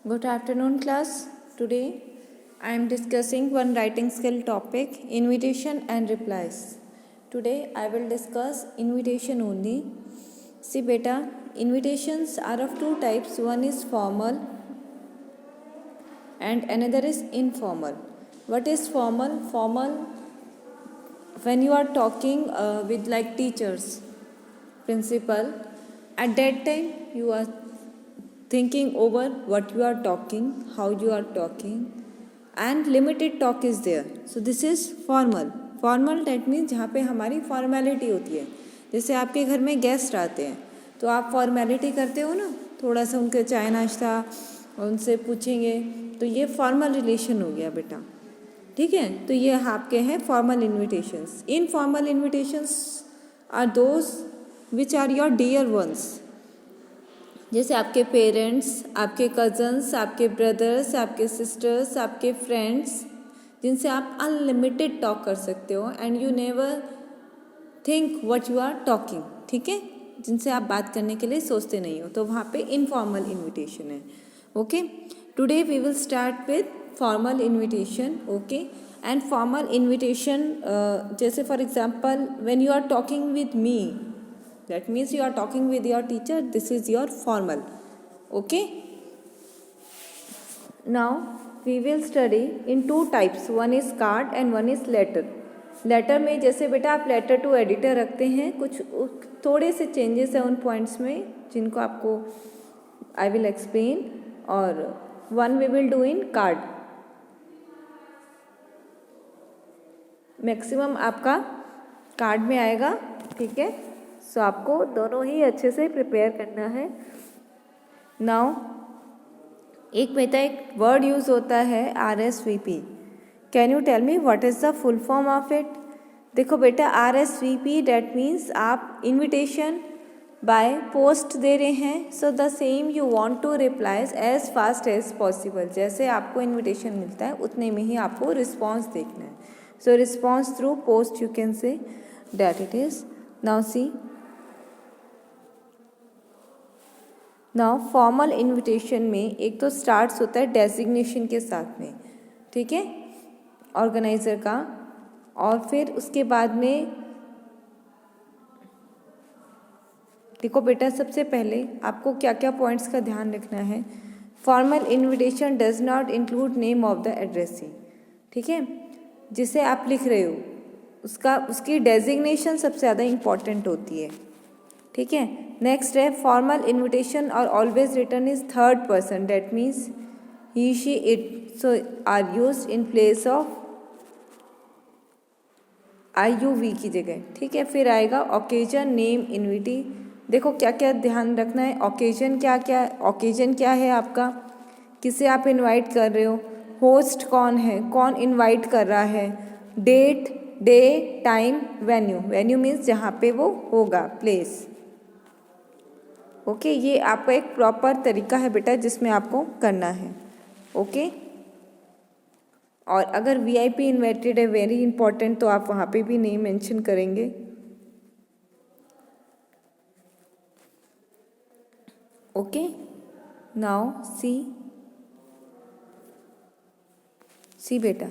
Good afternoon, class. Today I am discussing one writing skill topic, invitation and replies. Today I will discuss invitation only. See beta, invitations are of two types. One is formal and another is informal. What is formal? Formal when you are talking with like teachers, principal, at that time you are thinking over what you are talking, how you are talking, and limited talk is there. So this is formal. Formal that means जहाँ पे हमारी formality होती है. जैसे आपके घर में guest आते हैं तो आप फॉर्मेलिटी करते हो ना, थोड़ा सा उनके चाय नाश्ता उनसे पूछेंगे, तो ये फॉर्मल रिलेशन हो गया बेटा. ठीक है, तो ये आपके हैं formal invitations. Informal invitations are those which are your dear ones. जैसे आपके पेरेंट्स, आपके कज़न्स, आपके ब्रदर्स, आपके सिस्टर्स, आपके फ्रेंड्स, जिनसे आप अनलिमिटेड टॉक कर सकते हो and you never think what you are talking. ठीक है, जिनसे आप बात करने के लिए सोचते नहीं हो, तो वहाँ पे इनफॉर्मल इन्विटेशन है. Okay, today we will start with formal invitation. Okay, and formal invitation जैसे for example when you are talking with me, that means you are talking with your teacher, this is your formal. Okay, now we will study in two types, one is card and one is letter. Letter में जैसे बेटा आप letter to editor रखते हैं, कुछ थोड़े से changes हैं उन पॉइंट्स में जिनको आपको आई विल एक्सप्लेन, और one we will do in card. Maximum आपका कार्ड में आएगा. ठीक है, सो आपको दोनों ही अच्छे से प्रिपेयर करना है. नाउ एक बेटा एक वर्ड यूज़ होता है RSVP. Can you tell me what is the full form of it? देखो बेटा RSVP डैट मीन्स आप इनविटेशन बाय पोस्ट दे रहे हैं. So the same you want to replies as fast as possible. जैसे आपको इनविटेशन मिलता है उतने में ही आपको रिस्पॉन्स देखना है. So response through post you can say that it is. Now see, now formal invitation में एक तो स्टार्ट्स होता है डेजिग्नेशन के साथ में. ठीक है, ऑर्गेनाइज़र का, और फिर उसके बाद में देखो बेटा सबसे पहले आपको क्या क्या पॉइंट्स का ध्यान रखना है. Formal invitation does not include name of the addressee. ठीक है, जिसे आप लिख रहे हो उसकी डेजिग्नेशन सबसे ज़्यादा इम्पॉर्टेंट होती है. ठीक है, नेक्स्ट है फॉर्मल इन्विटेशन और always return is third person, that means he she it, so are used in place of IUV की जगह. ठीक है, फिर आएगा ओकेजन, नेम, इन्विटी. देखो क्या क्या ध्यान रखना है. ओकेजन ओकेजन क्या है आपका, किसे आप इनवाइट कर रहे हो, होस्ट कौन है, कौन इनवाइट कर रहा है, date, day, time, venue. Venue means जहाँ पे वो होगा, प्लेस. ओके, ये आपका एक प्रॉपर तरीका है बेटा जिसमें आपको करना है. ओके, और अगर VIP इन्वाइटेड है, वेरी इंपॉर्टेंट, तो आप वहाँ पे भी नेम मेंशन करेंगे. ओके, नाउ सी बेटा,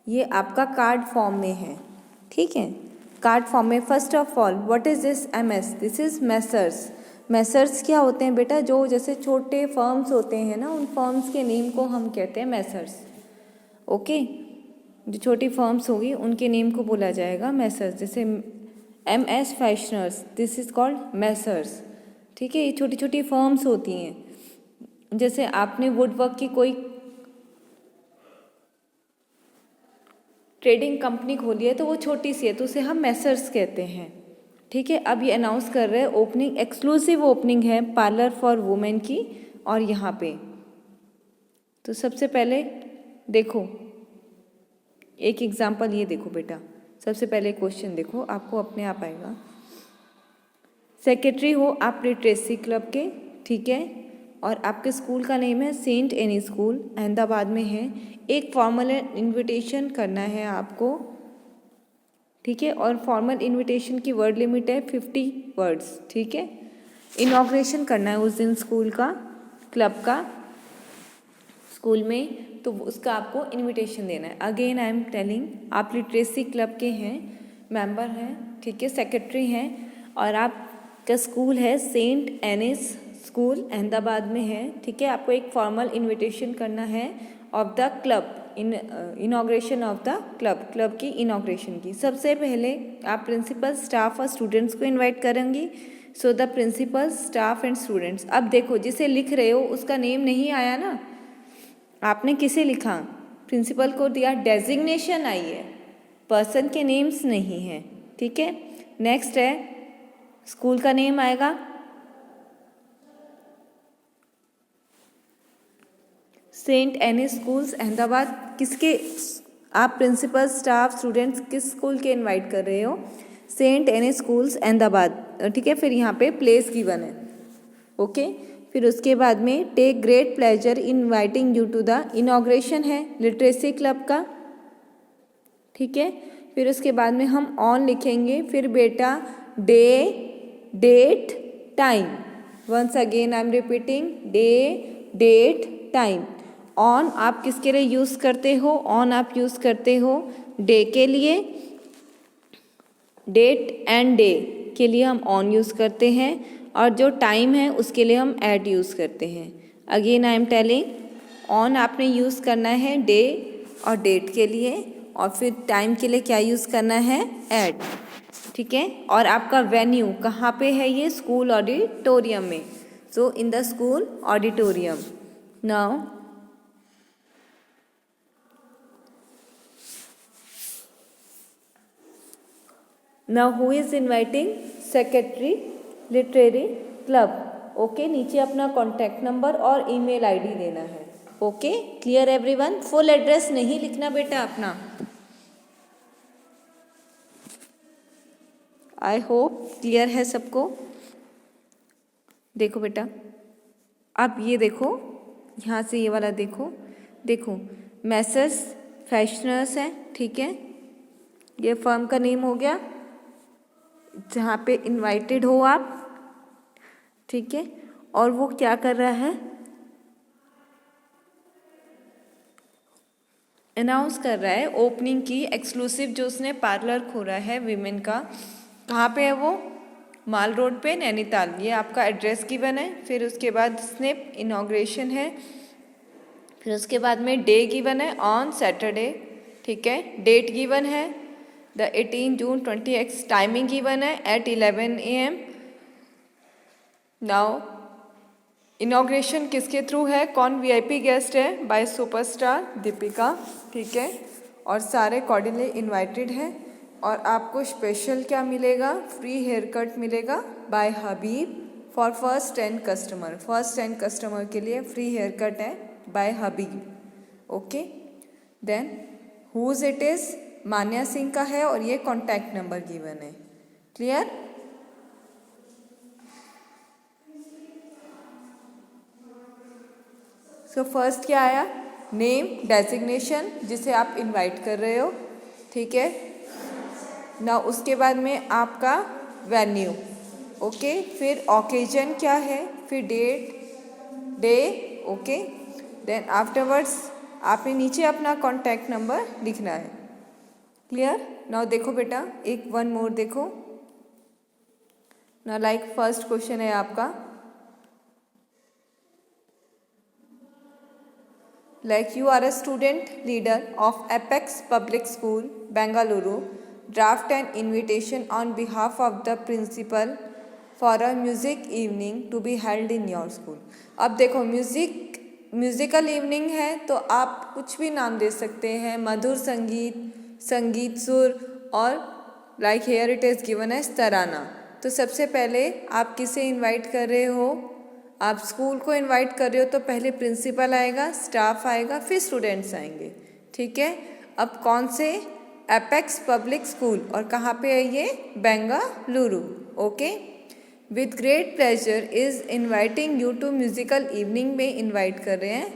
ये आपका कार्ड फॉर्म में है. ठीक है, कार्ड फॉर्म में first of all what is this MS? This is messrs. Messrs क्या होते हैं बेटा, जो जैसे छोटे फर्म्स होते हैं ना, उन फर्म्स के नेम को हम कहते हैं मेसर्स. ओके, जो छोटी फर्म्स होगी उनके नेम को बोला जाएगा मेसर्स. जैसे MS fashioners, this is called messrs. ठीक है, ये छोटी छोटी फर्म्स होती हैं. जैसे आपने वुडवर्क की कोई ट्रेडिंग कंपनी खोली है तो वो छोटी सी है, तो उसे हम मेसर्स कहते हैं. ठीक है, अब ये अनाउंस कर रहे हैं ओपनिंग, एक्सक्लूसिव ओपनिंग है पार्लर फॉर वुमेन की. और यहाँ पे तो सबसे पहले देखो एक एग्जांपल, ये देखो बेटा, सबसे पहले क्वेश्चन देखो, आपको अपने आप आएगा. सेक्रेटरी हो आप लिटरेसी क्लब के. ठीक है, और आपके स्कूल का नेम है सेंट एनी स्कूल, अहमदाबाद में है. एक फॉर्मल इन्विटेशन करना है आपको. ठीक है, और फॉर्मल इन्विटेशन की वर्ड लिमिट है 50 वर्ड्स. ठीक है, इनॉग्रेशन करना है उस दिन स्कूल का, क्लब का. स्कूल में, तो उसका आपको इनविटेशन देना है। अगेन आई एम टेलिंग, आप लिटरेसी क्लब के हैं, मेंबर हैं, ठीक है, सेक्रेटरी हैं, और आपका स्कूल है सेंट एनिस स्कूल अहमदाबाद में है, ठीक है। आपको एक फॉर्मल इनविटेशन करना है of the club, inauguration of the club की इनॉग्रेशन की। सबसे पहले आप प्रिंसिपल, स्टाफ और स्टूडेंट्स को इनवाइट करेंगी। So the principal, staff and students. अब देखो, जिसे लिख रहे हो उसका नेम नहीं आया ना, आपने किसे लिखा, प्रिंसिपल को दिया, डेजिग्नेशन आई है, पर्सन के नेम्स नहीं हैं, ठीक है। नेक्स्ट है स्कूल का नेम आएगा, सेंट एनिस स्कूल्स अहमदाबाद। किसके, आप प्रिंसिपल, स्टाफ, स्टूडेंट्स किस स्कूल के इनवाइट कर रहे हो, सेंट एनिस स्कूल्स अहमदाबाद, ठीक है। फिर यहाँ पे प्लेस गिवन है, ओके। फिर उसके बाद में take great pleasure in inviting you to the inauguration है लिटरेसी क्लब का, ठीक है। फिर उसके बाद में हम ऑन लिखेंगे, फिर बेटा day, date, time. Once again I am repeating, day, date, time. On आप किसके लिए यूज़ करते हो, ऑन आप यूज़ करते हो डे के लिए, डेट एंड डे के लिए हम ऑन यूज़ करते हैं, और जो टाइम है उसके लिए हम एट यूज़ करते हैं। Again I am telling, on आपने यूज़ करना है डे और डेट के लिए, और फिर टाइम के लिए क्या यूज़ करना है, एट, ठीक है। और आपका वेन्यू कहाँ पे है, ये स्कूल ऑडिटोरियम में, so in the school auditorium. Now Now who is inviting? Secretary Literary Club. ओके, नीचे अपना कॉन्टैक्ट नंबर और ईमेल आईडी देना है। Okay, clear everyone? Full address नहीं लिखना बेटा अपना। आई होप क्लियर है सबको। देखो बेटा, अब ये देखो, यहाँ से ये वाला देखो, देखो मैसेज फैशनर्स है, ठीक है। ये फर्म का नेम हो गया जहाँ पे इनवाइटेड हो आप, ठीक है। और वो क्या कर रहा है, अनाउंस कर रहा है ओपनिंग की एक्सक्लूसिव, जो उसने पार्लर खोला है विमेन का। कहाँ पे है वो, माल रोड पे, नैनीताल। ये आपका एड्रेस गिवन है। फिर उसके बाद स्नेप इनॉग्रेशन है। फिर उसके बाद में डे गिवन है, ऑन सैटरडे, ठीक है। डेट गिवन है the 18 June 20x, timing given है एट 11 AM। नाउ इनॉग्रेशन किसके थ्रू है, कौन VIP गेस्ट है, बाय सुपरस्टार दीपिका, ठीक है। और सारे कॉर्डिनली इनवाइटेड हैं। और आपको स्पेशल क्या मिलेगा, फ्री हेयर कट मिलेगा by Habib for first 10 customer. First 10 customer के लिए फ्री हेयर कट है by Habib, okay. Then whose it is, Manya Singh का है, और ये कॉन्टैक्ट नंबर गिवन है। क्लियर? सो फर्स्ट क्या आया, नेम, डेजिग्नेशन जिसे आप इनवाइट कर रहे हो, ठीक है ना। उसके बाद में आपका वेन्यू, ओके। फिर ओकेजन क्या है, फिर date, day, okay. Then afterwards आपने नीचे अपना कॉन्टैक्ट नंबर लिखना है। क्लियर? नाउ देखो बेटा, एक वन मोर देखो ना। लाइक फर्स्ट क्वेश्चन है आपका, like you are a student leader of apex public school Bengaluru, draft an invitation on behalf of the principal for a music evening to be held in your school. अब देखो, musical evening है तो आप कुछ भी नाम दे सकते हैं, मधुर संगीत, संगीत सुर, और like here it is given as Tarana. तो सबसे पहले आप किसे इनवाइट कर रहे हो, आप स्कूल को इनवाइट कर रहे हो, तो पहले प्रिंसिपल आएगा, स्टाफ आएगा, फिर स्टूडेंट्स आएंगे, ठीक है। अब कौन से, एपेक्स पब्लिक स्कूल, और कहाँ पे है ये, Bengaluru, okay. With great pleasure is inviting you to musical evening में इनवाइट कर रहे हैं,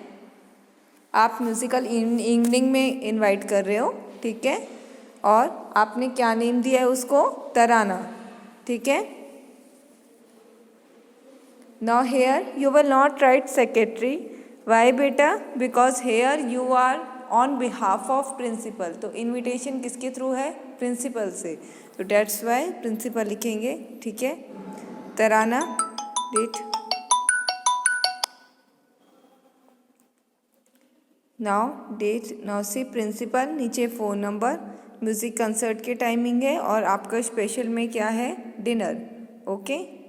आप म्यूज़िकल इवनिंग में इनवाइट कर रहे हो, ठीक है। और आपने क्या नेम दिया है उसको, तराना, ठीक है। Now here you will not write secretary, why बेटा? Because here you are on behalf of principal, तो इनविटेशन किसके थ्रू है? प्रिंसिपल से, तो डेट्स वाई प्रिंसिपल लिखेंगे, ठीक है। Tarana date, now see principal, नीचे फ़ोन नंबर, म्यूज़िक कंसर्ट के टाइमिंग है और आपका स्पेशल में क्या है? Dinner, okay.